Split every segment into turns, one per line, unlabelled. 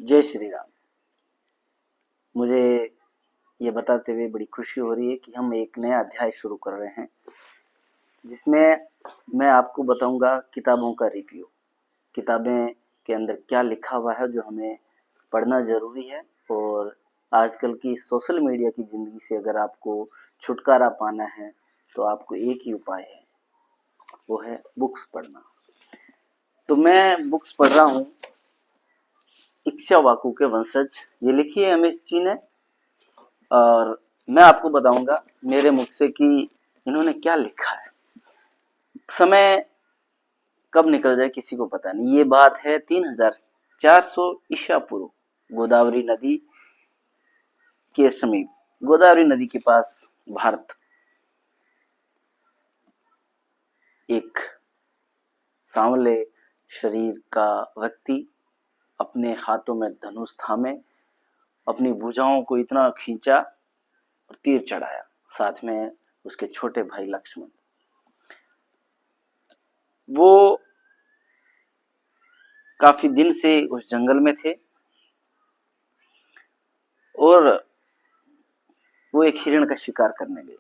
जय श्री राम। मुझे ये बताते हुए बड़ी खुशी हो रही है कि हम एक नया अध्याय शुरू कर रहे हैं, जिसमें मैं आपको बताऊंगा किताबों का रिव्यू। किताबें के अंदर क्या लिखा हुआ है जो हमें पढ़ना ज़रूरी है। और आजकल की सोशल मीडिया की ज़िंदगी से अगर आपको छुटकारा पाना है तो आपको एक ही उपाय है, वो है बुक्स पढ़ना। तो मैं बुक्स पढ़ रहा हूँ इक्ष्वाकु के वंशज, ये लिखी है एमएस जी ने। और मैं आपको बताऊंगा मेरे मुख से कि इन्होंने क्या लिखा है। समय कब निकल जाए किसी को पता नहीं। ये बात है 3400 ईसा पूर्व, गोदावरी नदी के समीप, गोदावरी नदी के पास भारत। एक सांवले शरीर का व्यक्ति अपने हाथों में धनुष थामे अपनी भुजाओं को इतना खींचा और तीर चढ़ाया, साथ में उसके छोटे भाई लक्ष्मण। वो काफी दिन से उस जंगल में थे और वो एक हिरण का शिकार करने गए।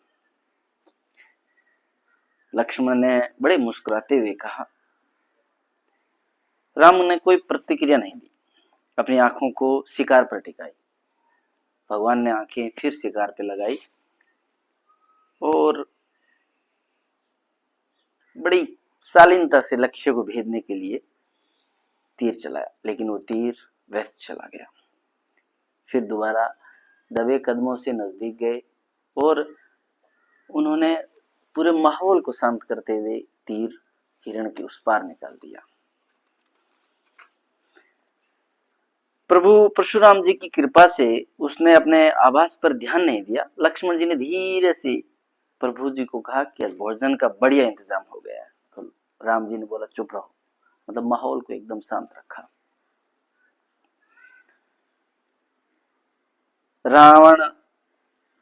लक्ष्मण ने बड़े मुस्कुराते हुए कहा। राम ने कोई प्रतिक्रिया नहीं दी, अपनी आंखों को शिकार पर टिकाई। भगवान ने आंखें फिर शिकार पे लगाई और बड़ी शालीनता से लक्ष्य को भेदने के लिए तीर चलाया, लेकिन वो तीर व्यस्त चला गया। फिर दोबारा दबे कदमों से नजदीक गए और उन्होंने पूरे माहौल को शांत करते हुए तीर हिरण के उस पार निकाल दिया। प्रभु परशुराम जी की कृपा से उसने अपने आवास पर ध्यान नहीं दिया। लक्ष्मण जी ने धीरे से प्रभु जी को कहा कि आज भोजन का बढ़िया इंतजाम हो गया है। तो राम जी ने बोला चुप रहो, मतलब माहौल को एकदम शांत रखा। रावण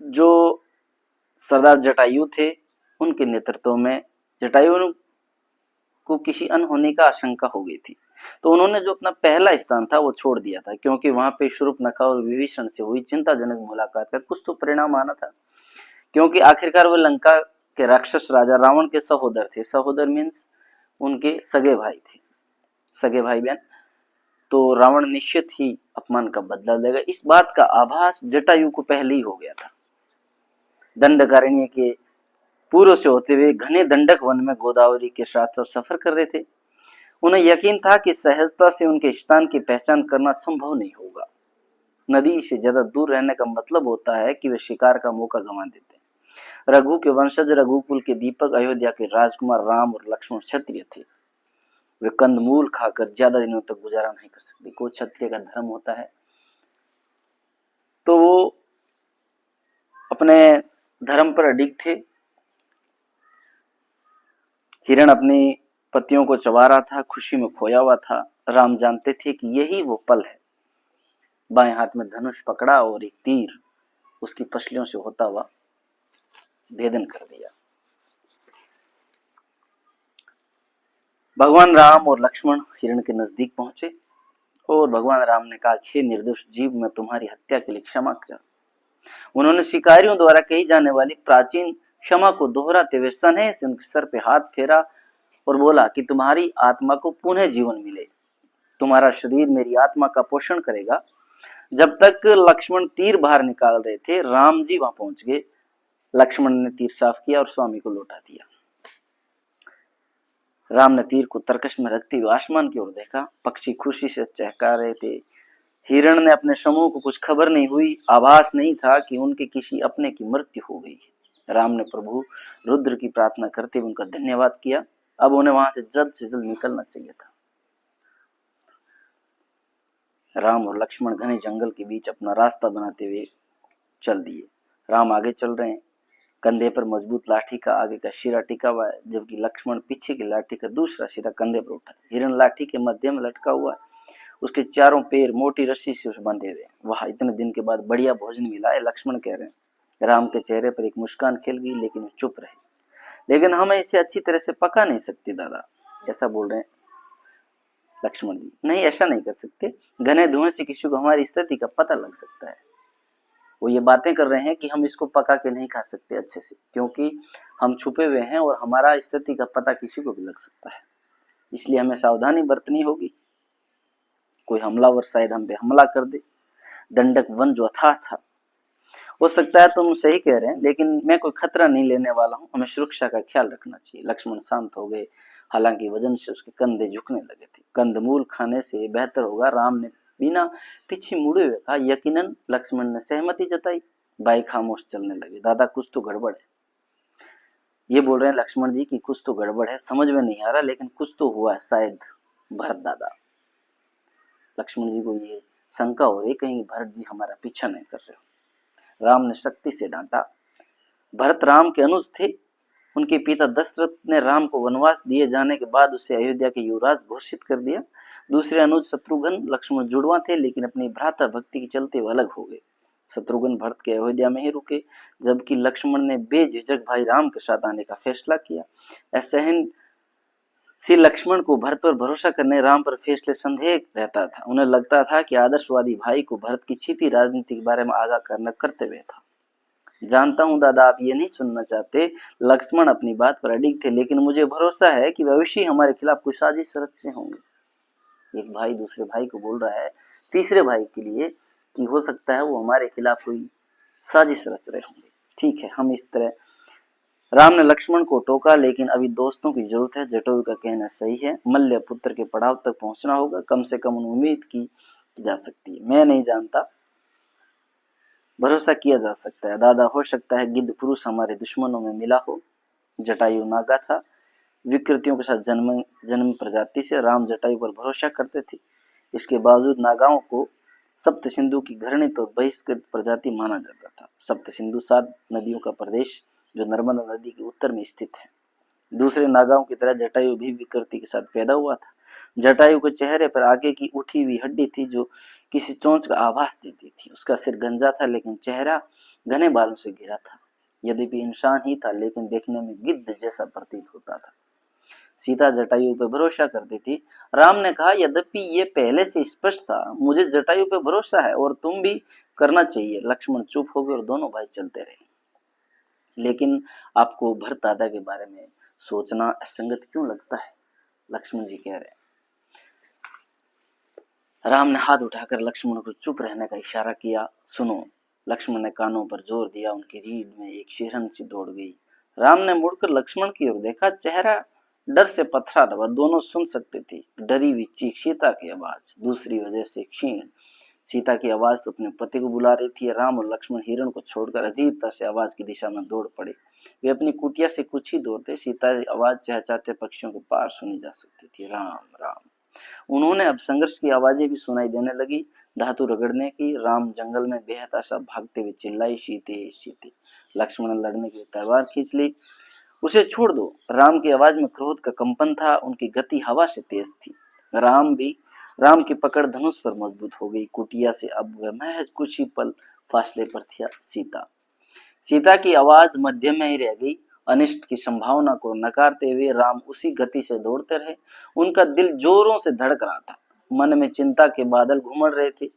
जो सरदार जटायु थे, उनके नेतृत्व में जटायु को किसी अनहोनी का आशंका हो गई थी, तो उन्होंने जो अपना पहला स्थान था वो छोड़ दिया था, क्योंकि वहां पे शूर्पणखा और विभीषण से हुई चिंताजनक मुलाकात का कुछ तो परिणाम आना था। क्योंकि आखिरकार वो लंका के राक्षस राजा रावण के सहोदर थे। सहोदर मीन्स उनके सगे भाई थे, सगे भाई बहन। तो रावण निश्चित ही अपमान का बदला लेगा, इस बात का आभास जटायु को पहले ही हो गया था। दंडकारण्य के पूर्व से होते हुए घने दंडक वन में गोदावरी के साथ सफर कर रहे थे। उन्हें यकीन था कि सहजता से उनके स्थान की पहचान करना संभव नहीं होगा। नदी से ज्यादा दूर रहने का मतलब होता है कि वे शिकार का मौका गंवा देते। रघु के वंशज, रघुकुल के दीपक, अयोध्या के राजकुमार राम और लक्ष्मण क्षत्रिय थे। वे कंदमूल खाकर ज्यादा दिनों तक गुजारा नहीं कर सकते, कोई क्षत्रिय का धर्म होता है। तो वो अपने धर्म पर अडिग थे। हिरण अपनी पत्तियों को चबा रहा था, खुशी में खोया हुआ था। राम जानते थे कि यही वो पल है। बाएं हाथ में धनुष पकड़ा और एक तीर उसकी पसलियों से होता हुआ भेदन कर दिया। भगवान राम और लक्ष्मण हिरण के नजदीक पहुंचे और भगवान राम ने कहा, हे निर्दोष जीव, मैं तुम्हारी हत्या के लिए क्षमा कर। उन्होंने शिकारियों द्वारा कही जाने वाली प्राचीन क्षमा को दोहराते हुए स्नेह से उनके सर पे हाथ फेरा और बोला कि तुम्हारी आत्मा को पुनः जीवन मिले, तुम्हारा शरीर मेरी आत्मा का पोषण करेगा। जब तक लक्ष्मण तीर बाहर निकाल रहे थे, राम जी वहां पहुंच गए। लक्ष्मण ने तीर साफ किया और स्वामी को लौटा दिया। राम ने तीर को तरकश में रखते हुए आसमान की ओर देखा। पक्षी खुशी से चहका रहे थे। हिरण ने अपने समूह को कुछ खबर नहीं हुई, आभास नहीं था कि उनके किसी अपने की मृत्यु हो गई है। राम ने प्रभु रुद्र की प्रार्थना करते हुए उनका धन्यवाद किया। अब उन्हें वहां से जल्द निकलना चाहिए था। राम और लक्ष्मण घने जंगल के बीच अपना रास्ता बनाते हुए चल दिए। राम आगे चल रहे हैं, कंधे पर मजबूत लाठी का आगे का शिरा टिका हुआ है, जबकि लक्ष्मण पीछे की लाठी का दूसरा शिरा कंधे पर उठा है। हिरण लाठी के मध्य में लटका हुआ है, उसके चारों पैर मोटी रस्सी से उसे बंधे हुए। वहां इतने दिन के बाद बढ़िया भोजन मिला है, लक्ष्मण कह रहे हैं। राम के चेहरे पर एक मुस्कान खिल गई, लेकिन वो चुप रहे। लेकिन हम इसे अच्छी तरह से पका नहीं सकते दादा, ऐसा बोल रहे हैं। लक्ष्मण जी, नहीं ऐसा नहीं कर सकते, घने धुएं से किसी को हमारी स्थिति का पता लग सकता है। वो ये बातें कर रहे हैं कि हम इसको पका के नहीं खा सकते अच्छे से, क्योंकि हम छुपे हुए हैं और हमारा स्थिति का पता किसी को भी लग सकता है, इसलिए हमें सावधानी बरतनी होगी। कोई हमलावर शायद हम पे हमला कर दे। दंडक वन जो अथाह था, हो सकता है तुम सही कह रहे हैं, लेकिन मैं कोई खतरा नहीं लेने वाला हूँ, हमें सुरक्षा का ख्याल रखना चाहिए। लक्ष्मण शांत हो गए, हालांकि वजन से उसके कंधे झुकने लगे थे। कंदमूल खाने से बेहतर होगा, राम ने बिना पीछे मुड़े हुए कहा। यकीनन लक्ष्मण ने सहमति जताई। भाई खामोश चलने लगे। दादा कुछ तो गड़बड़ है, ये बोल रहे हैं लक्ष्मण जी की कुछ तो गड़बड़ है, समझ में नहीं आ रहा, लेकिन कुछ तो हुआ है शायद। भरत दादा, लक्ष्मण जी को ये शंका हो रही, कहीं भरत जी हमारा पीछा नहीं कर रहे हो। राम ने शक्ति से डांटा। भरत राम के अनुज थे। उनके पिता दशरथ ने राम को वनवास दिए जाने के बाद उसे अयोध्या के युवराज घोषित कर दिया। दूसरे अनुज शत्रुघ्न लक्ष्मण जुड़वा थे, लेकिन अपनी भ्राता भक्ति के चलते वो अलग हो गए। शत्रुघ्न भरत के अयोध्या में ही रुके, जबकि लक्ष्मण ने बेझिझक भाई राम के साथ आने का फैसला किया। असहन श्री लक्ष्मण को भरत पर भरोसा करने, राम पर फैसले संदेह रहता था। उन्हें लगता था कि आदर्शवादी भाई को भरत की छिपी राजनीति के बारे में आगाह करना कर्तव्य था। जानता हूं दादा, आप ये नहीं सुनना चाहते। लक्ष्मण अपनी बात पर अडिग थे, लेकिन मुझे भरोसा है कि भविष्य हमारे खिलाफ कुछ साजिश रच रहे होंगे। एक भाई दूसरे भाई को बोल रहा है, तीसरे भाई के लिए, कि हो सकता है वो हमारे खिलाफ कोई साजिश रच रहे होंगे। ठीक है, हम इस तरह। राम ने लक्ष्मण को टोका, लेकिन अभी दोस्तों की जरूरत है। जटोई का कहना सही है, मल्ल पुत्र के पड़ाव तक पहुंचना होगा, कम से कम उम्मीद की जा सकती है। मैं नहीं जानता, भरोसा किया जा सकता है। दादा हो सकता है गिद्ध पुरुष हमारे दुश्मनों में मिला हो। जटायु नागा था, विकृतियों के साथ जन्म प्रजाति से। राम जटायु पर भरोसा करते थे, इसके बावजूद नागाओं को सप्त सिंधु की घृणित और बहिष्कृत प्रजाति माना जाता था। सप्त सिंधु 7 नदियों का प्रदेश जो नर्मदा नदी के उत्तर में स्थित है। दूसरे नागाओं की तरह जटायु भी विकृति के साथ पैदा हुआ था। जटायु के चेहरे पर आगे की उठी हुई हड्डी थी जो किसी चोंच का आभास देती थी। उसका सिर गंजा था, लेकिन चेहरा घने बालों से घिरा था। यद्यपि इंसान ही था, लेकिन देखने में गिद्ध जैसा प्रतीत होता था। सीता जटायु पर भरोसा करती थी। राम ने कहा, यद्यपि ये पहले से स्पष्ट था, मुझे जटायु पर भरोसा है और तुम भी करना चाहिए। लक्ष्मण चुप हो गए और दोनों भाई चलते रहे। लेकिन आपको भरत दादा के बारे में सोचना असंगत क्यों लगता है? लक्ष्मण जी कह रहे हैं। राम ने हाथ उठाकर लक्ष्मण को चुप रहने का इशारा किया। सुनो। लक्ष्मण ने कानों पर जोर दिया। उनकी रीढ़ में एक शिहरन सी दौड़ गई। राम ने मुड़कर लक्ष्मण की ओर देखा। चेहरा डर से पथरा रहा। दोनों सुन सकते थे डरी हुई चीख, सीता की आवाज, दूसरी वजह से क्षीण। सीता की आवाज तो अपने पति को बुला रही थी। राम और लक्ष्मण हिरण को छोड़कर अजीबता से आवाज की दिशा में दौड़ पड़े। वे अपनी कुटिया से कुछ ही दूर थे। सीता की आवाज चहचहाते पक्षियों के पार सुनी जा सकती थी। राम राम। उन्होंने अब संघर्ष की आवाजें भी सुनाई देने लगी, धातु रगड़ने की। राम जंगल में बेहद सा भागते हुए चिल्लाई, सीते सीते। लक्ष्मण ने लड़ने के लिए तलवार खींच ली। उसे छोड़ दो। राम की आवाज में क्रोध का कंपन था। उनकी गति हवा से तेज थी। राम की पकड़ धनुष पर मजबूत हो गई। कुटिया से अब वह महज कुछ ही पल फासले पर थी सीता। सीता की आवाज मध्य में ही रह गई। अनिष्ट की संभावना को नकारते हुए राम उसी गति से दौड़ते रहे। उनका दिल जोरों से धड़क रहा था। मन में चिंता के बादल घुमड़ रहे थे।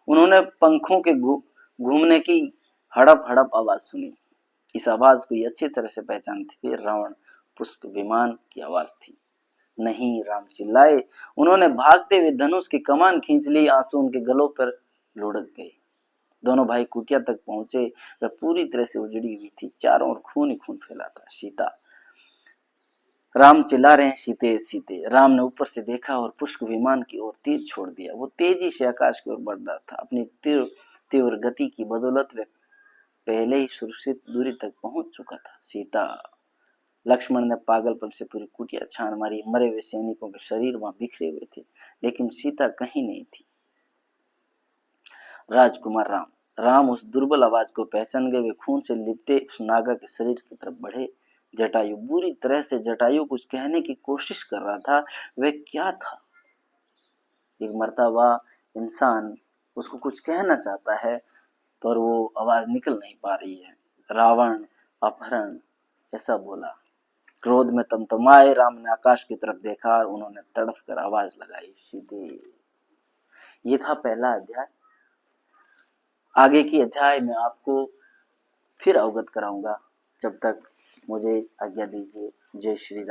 उन्होंने पंखों के घूमने की हड़प हड़प आवाज सुनी। इस आवाज को ये अच्छी तरह से पहचानते थे, रावण पुष्प विमान की आवाज थी। नहीं, राम चिल्लाए। उन्होंने भागते हुए धनुष की कमान खींच ली। आंसू उनके गलों पर लुढ़क गए। दोनों भाई कुटिया तक पहुंचे। वह पूरी तरह से उजड़ी हुई थी। चारों ओर खून ही खून फैला था। सीता। राम चिल्ला रहे हैं, सीते सीते। राम ने ऊपर से देखा और पुष्प विमान की ओर तीर छोड़ दिया। वो तेजी से आकाश की ओर बढ़ रहा था। अपनी तीव्र गति की बदौलत वह पहले ही सुरक्षित दूरी तक पहुंच चुका था। सीता। लक्ष्मण ने पागलपन से पूरी कुटिया छान मारी। मरे हुए सैनिकों के शरीर वहां बिखरे हुए थे, लेकिन सीता कहीं नहीं थी। राजकुमार राम। राम उस दुर्बल आवाज को पहचान गए। वे खून से लिपटे उस नागा के शरीर की तरफ बढ़े। जटायु बुरी तरह से जटायु कुछ कहने की कोशिश कर रहा था। वह क्या था? एक मर्तबा इंसान उसको कुछ कहना चाहता है, पर वो आवाज निकल नहीं पा रही है। रावण अपहरण, ऐसा बोला। क्रोध में तमतमाए। राम ने आकाश की तरफ देखा और उन्होंने तड़फ कर आवाज लगाई, सीधे। ये था पहला अध्याय। आगे की अध्याय मैं आपको फिर अवगत कराऊंगा। जब तक मुझे आज्ञा दीजिए। जय श्री राम।